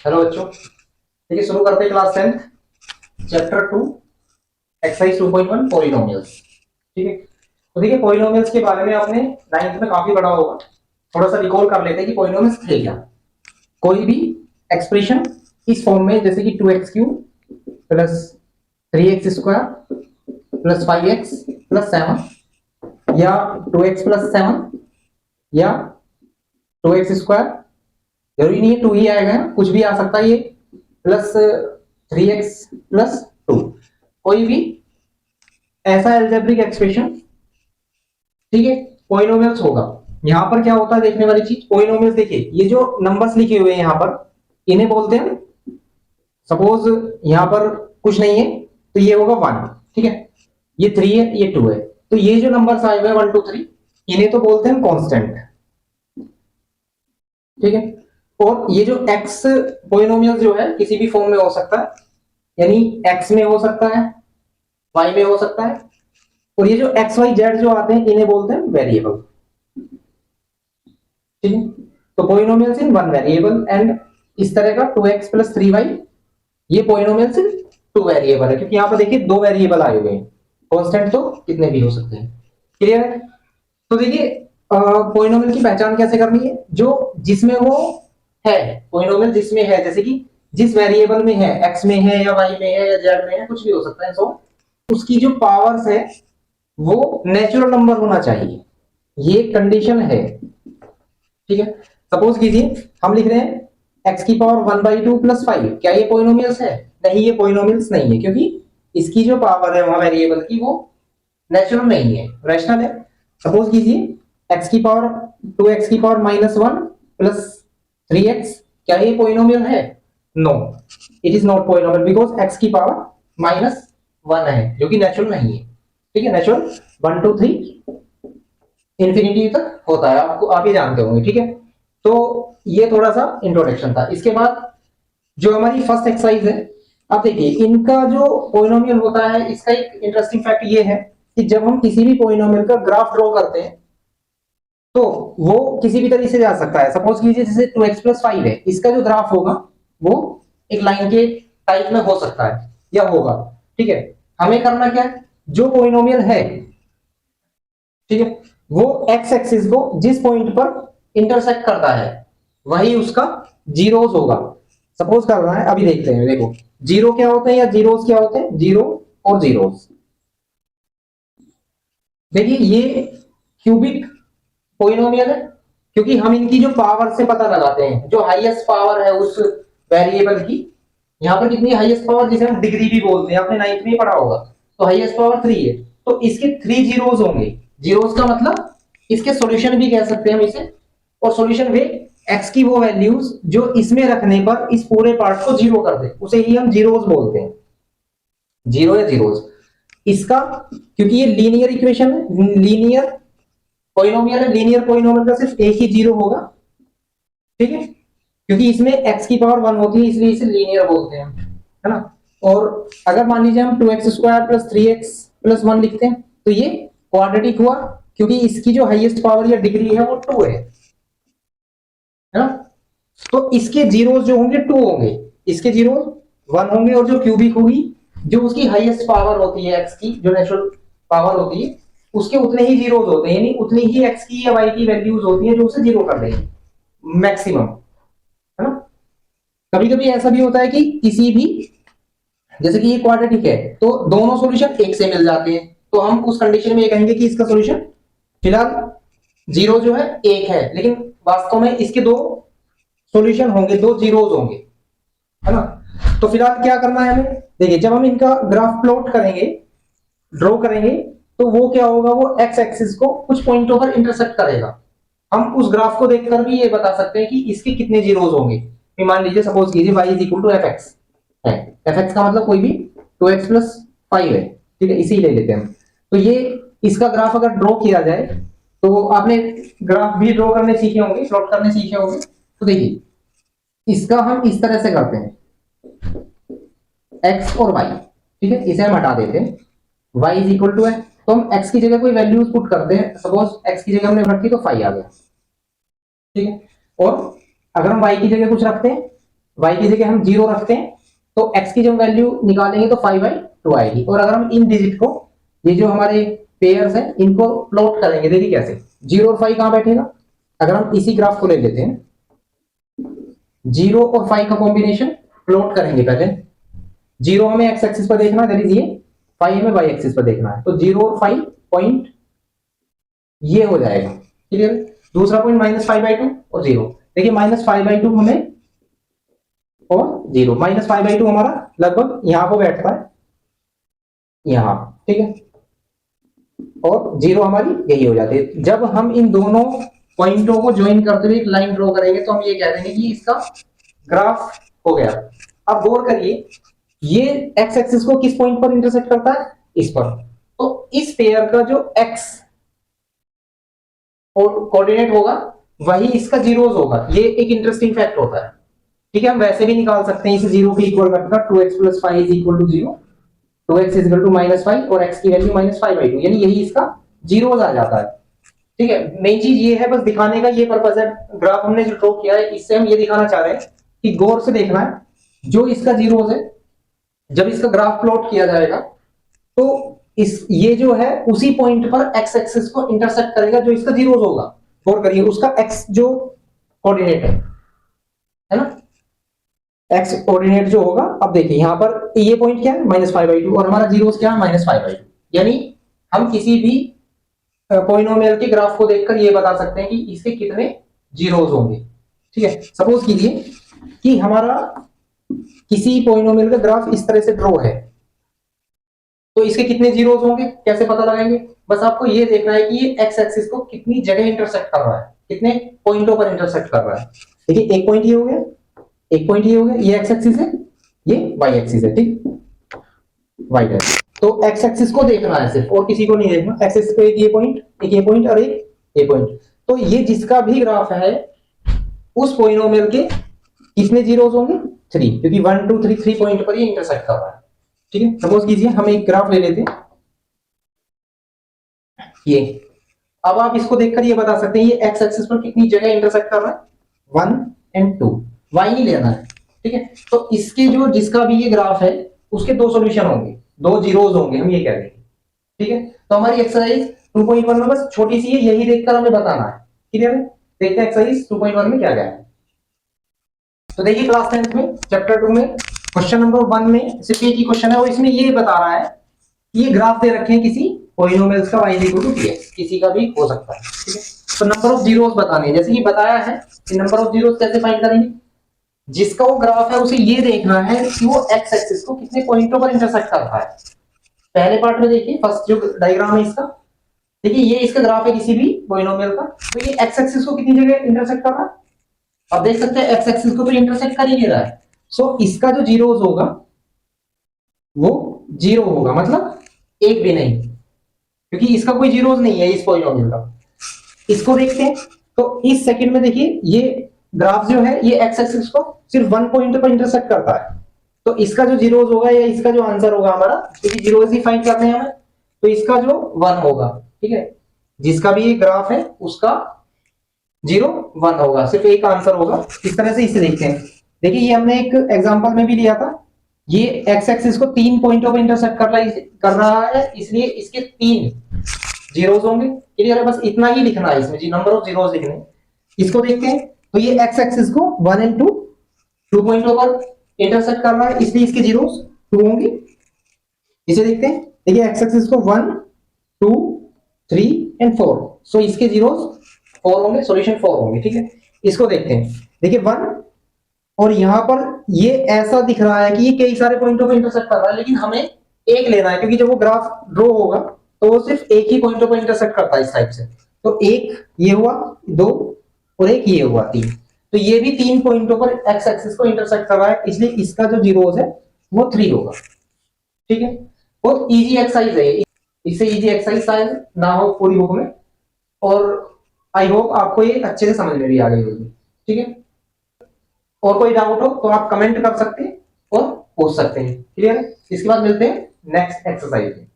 Hello बच्चों, ठीक है, शुरू करते हैं क्लास 10 चैप्टर 2 एक्सरसाइज 2.1 पॉलिनोमियल्स। ठीक है, तो देखिए पॉलिनोमियल्स के बारे में आपने 9th में काफी पढ़ा होगा। थोड़ा सा रिकॉल कर लेते हैं कि पॉलिनोमियल्स थे क्या। कोई भी एक्सप्रेशन इस फॉर्म में, जैसे कि 2x³ plus 3x² plus 5x plus 7 या 2x प्लस 7 या 2x², जरूरी नहीं है 2 ही आएगा, कुछ भी आ सकता है, ये प्लस 3x+2, कोई भी ऐसा एल्जेब्रिक एक्सप्रेशन, ठीक है, पॉलिनोमियल्स होगा। यहां पर क्या होता है देखने वाली चीज, पॉलिनोमियल्स देखिए ये जो नंबर्स लिखे हुए हैं यहां पर, इन्हें बोलते हैं, सपोज यहां पर कुछ नहीं है तो ये होगा 1, ठीक है, ये 3 है, ये 2 है, तो ये जो नंबर्स आए हुए हैं 1 2 3, इन्हें तो बोलते हैं कांस्टेंट। ठीक है, और ये जो x पॉलिनोमियल जो है किसी भी फॉर्म में हो सकता है, यानी x में हो सकता है, y में हो सकता है, और ये जो x y z जो आते हैं इन्हें बोलते हैं वेरिएबल। ठीक है, तो polynomials in one variable, and इस तरह का 2x प्लस 3y, ये पॉलिनोमियल्स इन 2 वेरिएबल है, क्योंकि यहां पर देखिए 2 वेरिएबल आए हुए हैं, कांस्टेंट तो कितने भी हो सकते हैं। क्लियर है? तो देखिए पॉलिनोमियल की पहचान कैसे करनी है, जो जिसमें वो है, पॉलिनोमियल जिसमें है, जैसे कि जिस वेरिएबल में है, x में है या y में है या z में है, कुछ भी हो सकता है, सो उसकी जो पावर्स है वो नेचुरल नंबर होना चाहिए, ये कंडीशन है। ठीक है, सपोज कीजिए हम लिख रहे हैं x की पावर 1/2 प्लस 5, क्या ये पॉलिनोमियल्स है? नहीं, ये पॉलिनोमियल्स नहीं है, क्योंकि इसकी जो पावर है वहां वेरिएबल की वो नेचुरल नहीं है, रैशनल है। सपोज कीजिए x की पावर 2x की पावर -1 प्लस 3x, क्या ये पॉलिनोमियल है? No, it is not polynomial, because x की पावर -1 है, जो कि नेचुरल नहीं है। ठीक है, नेचुरल 1 2 3 इंफिनिटी तक होता है, आपको आप ये जानते होंगे। ठीक है, तो ये थोड़ा सा इंट्रोडक्शन था। इसके बाद जो हमारी फर्स्ट एक्सरसाइज है, अब देखिए इनका जो पॉलिनोमियल होता है, इसका एक इंटरेस्टिंग फैक्ट ये है कि जब हम किसी भी पॉलिनोमियल का ग्राफ ड्रॉ करते हैं तो वो किसी भी तरीके से जा सकता है। सपोज कीजिए जैसे 2x प्लस 5 है, इसका जो ग्राफ होगा वो एक लाइन के टाइप में हो सकता है या होगा। ठीक है, हमें करना क्या है, जो पॉलिनोमियल है, ठीक है, वो एक्स एक्सिस को जिस पॉइंट पर इंटरसेक्ट करता है वही उसका जीरोस होगा। सपोज कर रहा है, अभी देखते हैं, देखो जीरो क्या होते हैं या जीरोस क्या होते हैं, जीरो और जीरोस। देखिए ये क्यूबिक पॉलिनोमियल है, क्योंकि हम इनकी जो पावर से पता लगाते हैं, जो हाईएस्ट पावर है उस वेरिएबल की, यहाँ पर कितनी हाईएस्ट पावर, जिसे हम डिग्री भी बोलते हैं, आपने 9th में पढ़ा होगा, तो हाईएस्ट पावर 3 है, तो इसके 3 जीरोस होंगे। जीरोस का मतलब इसके सॉल्यूशन भी कह सकते हैं हम इसे, और सॉल्यूशन वे x की वो वैल्यूज जो इसमें रखने पर इस पूरे पार्ट को जीरो कर दे, उसे ही हम जीरोस बोलते हैं, जीरो या जीरोस। इसका, क्योंकि ये लीनियर इक्वेशन है, लीनियर पॉलिनोमियल है, लीनियर पॉलिनोमियल का सिर्फ एक ही जीरो होगा। ठीक है, क्योंकि इसमें x की पावर 1 होती है, इसलिए इसे लीनियर बोलते हैं, है ना। और अगर मान लीजिए हम 2x² प्लस 3x+ 1 लिखते हैं तो ये क्वाड्रेटिक हुआ, क्योंकि इसकी जो हाईएस्ट पावर या डिग्री है वो 2 है ना। तो इसके जीरोस जो होंगे 2 होंगे, इसके जीरोस 1 होंगे, और जो क्यूबिक होगी, जो उसकी हाईएस्ट पावर होती है x की, जो नेचुरल पावर होती है, उसके उतने ही जीरोस होते हैं, यानी उतनी ही x की या y की वैल्यूज होती है जो उसे जीरो कर देंगे मैक्सिमम, है ना। कभी कभी ऐसा भी होता है कि किसी भी, जैसे कि ये क्वाड्रेटिक है तो दोनों सॉल्यूशन एक से मिल जाते हैं, तो हम उस कंडीशन में ये कहेंगे कि इसका सॉल्यूशन फिलहाल जीरो जो है एक है, लेकिन वास्तव में इसके दो सॉल्यूशन होंगे, दो जीरोस होंगे, है ना। तो फिलहाल क्या करना है हमें, देखिए जब हम इनका ग्राफ प्लॉट करेंगे, ड्रॉ करेंगे, तो वो क्या होगा, वो एक्स एक्सिस को कुछ पॉइंटों पर इंटरसेक्ट करेगा। हम उस ग्राफ को देखकर भी ये बता सकते हैं कि इसके कितने जीरोस होंगे। मान लीजिए सपोज कीजिए y is equal to F X है, एफ एक्स का मतलब कोई भी 2x प्लस 5 है, ठीक है, इसी ले लेते हैं हम। तो ये इसका ग्राफ अगर ड्रॉ किया जाए, तो आपने ग्राफ भी ड्रॉ करने सीखे होंगे, प्लॉट करने सीखे होंगे, तो देखिए इसका हम इस तरह से करते हैं, x और y, ठीक है, इसे हम हटा देते हैं, y इज इक्वल टू है, तो हम x की जगह कोई वैल्यूज पुट करते हैं, सपोज x की जगह हमने रखी तो 5 आ गया, ठीक है, और अगर हम y की जगह कुछ रखते हैं y की जगह हम 0 रखते हैं तो x की जब वैल्यू निकालेंगे तो 5/2 आएगी। और अगर हम इन डिजिट को, ये जो हमारे पेयर्स हैं, इनको प्लॉट करेंगे, देखिए कैसे 0 और 5 कहां बैठेगा। अगर हम इसी ग्राफ को ले लेते हैं, 0 और 5 का कॉम्बिनेशन प्लॉट करेंगे। पहले 0 हमें x एक्सिस पर देखना है, दैट इज ये, 5 हमें y एक्सिस पर देखना है। तो 0 और 5 पॉइंट ये हो जाएगा, क्लियर। दूसरा पॉइंट -5/2 और 0। देखिए -5/2 हमें और 0, -5/2 हमारा लगभग यहां पर बैठता है, यहां, ठीक है। और 0 हमारी यही हो जाती है। जब हम इन दोनों पॉइंटों को ज्वाइन करते हुए एक लाइन ड्रॉ करेंगे तो हम ये कह देंगे कि इसका ग्राफ हो गया। अब गौर करिए, ये x एक्सिस को किस पॉइंट पर इंटरसेक्ट करता है, इस पर। तो इस पेयर का जो x कोऑर्डिनेट होगा वही इसका जीरोस होगा। ये एक इंटरेस्टिंग फैक्ट होता है, ठीक है। हम वैसे भी निकाल सकते हैं इसे 0 के इक्वल रखकर, 2x + 5 = 0, 2x = -5 और x की वैल्यू -5/2, यानी यही इसका जीरोस आ जाता है, ठीक है। मेन चीज ये है, बस दिखाने का ये पर्पस है। ग्राफ हमने जो ड्रॉ किया है इससे हम ये दिखाना चाह रहे हैं कि गौर से देखना है, जो इसका जीरोस है जब इसका ग्राफ प्लॉट किया जाएगा तो इस ये जो है उसी पॉइंट पर x एक्सिस को इंटरसेक्ट करेगा जो इसका जीरोस होगा। गौर करिए, उसका x जो कोऑर्डिनेट है ना, x कोऑर्डिनेट जो होगा। अब देखिए यहां पर ये पॉइंट क्या है, -5/2, और हमारा जीरोस क्या है, -5/2। यानी हम किसी भी पॉलिनोमियल के ग्राफ को देखकर ये बता सकते हैं कि इसके कितने जीरोस होंगे, ठीक है। सपोज कीजिए कि हमारा किसी पॉलिनोमियल का ग्राफ इस तरह से ड्रॉ है, तो इसके कितने जीरोस होंगे, कैसे पता लगाएंगे। बस आपको ये देखना है कि ये x एक्सिस को कितनी जगह इंटरसेक्ट कर रहा है, कितने पॉइंटों पर इंटरसेक्ट कर रहा है। देखिए एक पॉइंट ये हो गया, एक पॉइंट ये हो गया, ये x एक्सिस है, ये y एक्सिस है, ठीक, y है। तो x एक्सिस को देखना है सिर्फ, और किसी को नहीं देखना। x एक्सिस पे एक ये पॉइंट, एक ये पॉइंट और एक ये पॉइंट। तो ये जिसका भी ग्राफ है उस पॉलिनोमियल के कितने जीरोस होंगे, 3, क्योंकि 1 2 3 3 पॉइंट पर ये इंटरसेक्ट कर रहा है, ठीक है। सपोज कीजिए हम एक ग्राफ ले लेते हैं ये। अब आप इसको देखकर ये बता सकते हैं ये x एक्सिस पर कितनी जगह इंटरसेक्ट कर रहा है, 1 और 2, y नहीं लेना है, ठीक है। तो इसके जो जिसका भी ये ग्राफ है उसके दो सॉल्यूशन होंगे, दो जीरोस होंगे, हम ये कह देंगे, ठीक है। तो हमारी एक्सरसाइज 2.1 में बस छोटी सी है, यही देखकर हमें बताना है, क्लियर है। देखते हैं एक्सरसाइज 2.1 में क्या क्या है। तो देखिए क्लास 10th में चैप्टर 2 में क्वेश्चन नंबर 1 में सिर्फ एक ही क्वेश्चन है और इसमें ये बता रहा है कि ये ग्राफ दे रखे हैं किसी पॉलिनोमियल्स का, y = 2x, किसी का भी हो सकता है, ठीक है। तो नंबर ऑफ जीरोस बताने हैं, जैसे कि बताया है कि नंबर ऑफ जीरोस कैसे फाइंड करेंगे। जिसका वो ग्राफ है उसे ये देखना है कि वो x एक्सिस को कितने पॉइंटों पर इंटरसेक्ट कर रहा है। पहले पार्ट में देखिए, फर्स्ट जो डायग्राम है इसका, देखिए ये इसका ग्राफ है किसी भी पॉलिनोमियल का, तो ये x एक्सिस को कितनी जगह इंटरसेक्ट कर रहा है। अब देख सकते हैं x एक्सिस को तो इंटरसेक्ट कर ही नहीं रहा है, सो इसका जो जीरोस होगा वो 0 होगा, मतलब एक भी नहीं, क्योंकि इसका कोई जीरोस नहीं है इस पॉलिनोमियल का। इसको देखते हैं तो इस सेकंड में देखिए ये ग्राफ जो है ये x एक्सिस को सिर्फ 1 पॉइंट पर इंटरसेक्ट करता है, तो इसका जो जीरोस होगा या इसका जो आंसर होगा हमारा, क्योंकि जीरोस ही फाइंड करने हैं हमें, तो इसका जो 1 होगा, ठीक है। जिसका भी ये ग्राफ है उसका 0 1 होगा, सिर्फ एक आंसर होगा। इस तरह से इसे देखते हैं। देखिए ये हमने एक एग्जांपल में भी लिया था, ये x एक्सिस को 3 पॉइंटों पर इंटरसेक्ट कर रहा है, इसलिए इसके 3 जीरोस होंगे, क्लियर है। बस इतना ही लिखना है इसमें जी, नंबर ऑफ जीरोस लिखने हैं। इसको देखते हैं तो ये x एक्सिस को 1 और 2 पॉइंटों पर इंटरसेक्ट कर रहा है, इसलिए इसके जीरोस 2 होंगे। इसे देखते हैं, देखिए x एक्सिस को 1 2 3 और 4, सो इसके जीरोस 4 होंगे, सॉल्यूशन 4 होंगे, ठीक है। इसको देखते हैं, देखिए 1, और यहां पर ये ऐसा दिख रहा है कि ये कई सारे पॉइंटों पर इंटरसेक्ट कर रहा है, लेकिन हमें एक लेना है, क्योंकि जब वो ग्राफ ड्रॉ होगा तो वो सिर्फ एक ही पॉइंटों पर इंटरसेक्ट करता है इस टाइप से। तो एक ये हुआ, 2 और एक ये हुआ, 3। तो ये भी 3 पॉइंटों पर x एक्सिस को इंटरसेक्ट कर रहा है, इसलिए इसका जो जीरोस है वो 3 होगा, ठीक है। बहुत इजी एक्सरसाइज है, इससे इजी एक्सरसाइज शायद ना हो पूरी बुक में, और आई होप आपको ये अच्छे से समझ में भी आ गई होगी, ठीक है। और कोई डाउट हो तो आप कमेंट कर सकते हैं और पूछ सकते हैं, क्लियर है। इसके बाद मिलते हैं नेक्स्ट एक्सरसाइज में।